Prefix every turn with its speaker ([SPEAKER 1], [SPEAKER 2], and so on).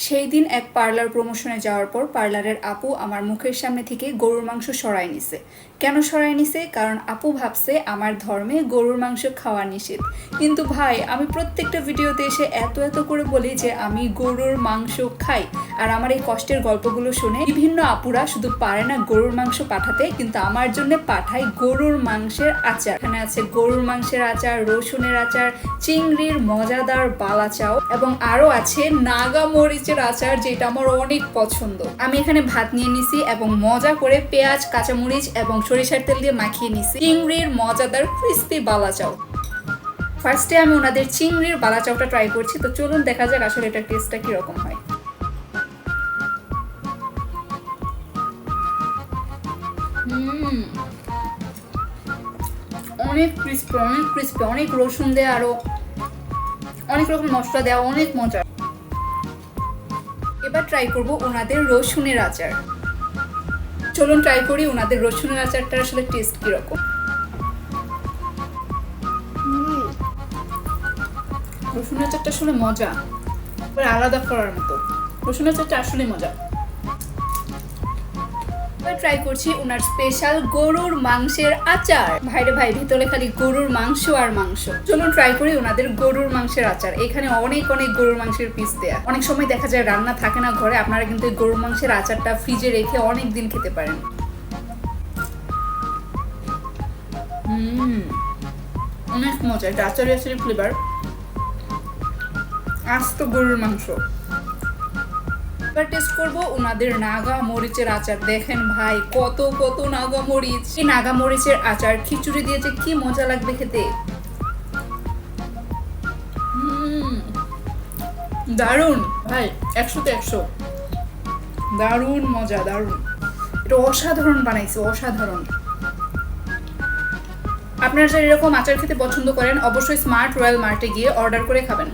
[SPEAKER 1] সেই দিন এক পার্লার প্রমোশনে যাওয়ার পর পার্লারের আপু আমার মুখের সামনে থেকে গরুর মাংস সরায় নিছে। কেন সরায় নিছে? কারণ আপু ভাবছে আমার ধর্মে গরুর মাংস খাওয়া নিষেধ। কিন্তু ভাই, আমি প্রত্যেকটা ভিডিওতে এসে এত করে বলি যে আমি গরুর মাংস খাই। আর আমার এই কষ্টের গল্পগুলো শুনে বিভিন্ন আপুরা শুধু পারে না গরুর মাংস পাঠাতে, কিন্তু আমার জন্য পাঠায় গরুর মাংসের আচার। এখানে আছে গরুর মাংসের আচার, রসুনের আচার, চিংড়ির মজাদার বালাচাও এবং আরো আছে নাগা মরিচের আচার, যেটা আমার অনেক পছন্দ। আমি এখানে ভাত নিয়ে নিছি এবং মজা করে পেঁয়াজ, কাঁচামরিচ এবং সরিষার তেল দিয়ে মাখিয়ে নিছি চিংড়ির মজাদার ক্রিস্পি বালাচাও। ফার্স্টে আমি ওনাদের চিংড়ির বালাচাওটা ট্রাই করছি, তো চলুন দেখা যাক আসলে এটার টেস্টটা কিরকম হয়। অনেক ক্রিস্পি, অনেক রসুন দেয়া, আরো অনেক রকম মশলা দেওয়া, অনেক মজা। এবার ট্রাই করব ওনাদের রসুনের আচার। চলুন ট্রাই করি ওনাদের রসুনের আচারটা আসলে টেস্ট কিরকম। রসুনের আচারটা আসলে মজা, আলাদা করার মতো। রসুনের আচারটা আসলে মজা। ট্রাই করছি ওনার স্পেশাল গরুর মাংসের আচার। ভাইরে ভাই, ভিতরে খালি গরুর মাংস আর মাংস। চলুন ট্রাই করি ওনাদের গরুর মাংসের আচার। এখানে অনেক গরুর মাংসের পিস দেয়া। অনেক সময় দেখা যায় রান্না থাকে না ঘরে, আপনারা কিন্তু এই গরুর মাংসের আচারটা ফ্রিজে রেখে অনেক দিন খেতে পারেন। অনেক মজা, এটা আচারের ফ্লেভার। আস্ত গরুর মাংস। এবার টেস্ট করবো ওনাদের নাগা মরিচের আচার। দেখেন ভাই, কত নাগা মরিচ। এই নাগা মরিচের আচার খিচুড়ি দিয়ে যে কি মজা লাগবে খেতে। দারুন ভাই, 100-তে 100। দারুন মজা, দারুন। এটা অসাধারণ বানাইছে, অসাধারণ। আপনারা যারা এরকম আচার খেতে পছন্দ করেন, অবশ্যই স্মার্ট রয়্যাল মার্টে গিয়ে অর্ডার করে খাবেন।